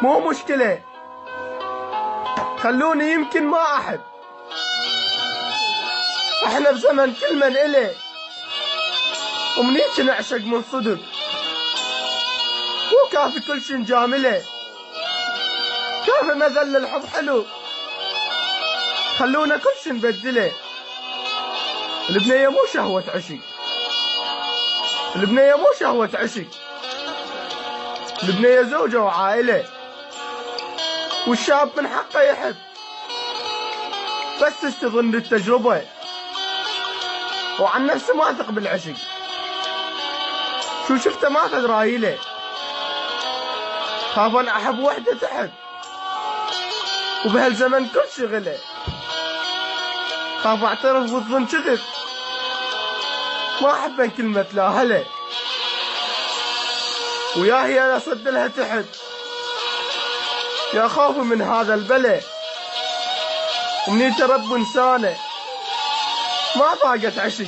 مو مشكلة، خلوني يمكن ما أحب. احنا بزمن كل من إله، ومنيش نعشق من صدق، مو كافي كل شي نجامله، كافي مذل الحب حلو، خلونا كل شي نبدله. البنية مو شهوة عشق، البنية مو شهوة عشق، البنية زوجة وعائلة، والشاب من حقه يحب، بس تستظن التجربة، وعن نفسه ما ثق بالعشق، شو شفته ما تدرايله، خاف أن أحب وحدة تحب، وبهالزمن كل شغله، خاف أعترف والظن شغف، ما أحب كلمة لا هلا، وياهي أنا صد لها تحت، يا خوف من هذا البلا، ومني ترب إنسانة ما ضاقت عشق،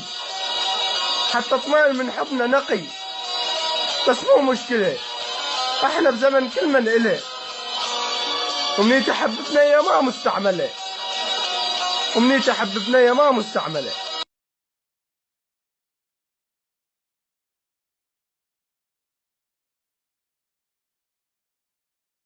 حتى اطمئن من حبنا نقي، بس مو مشكلة، احنا بزمن كل من إله، ومني تحب بنية ما مستعملة، ومني تحب بنية ما مستعملة.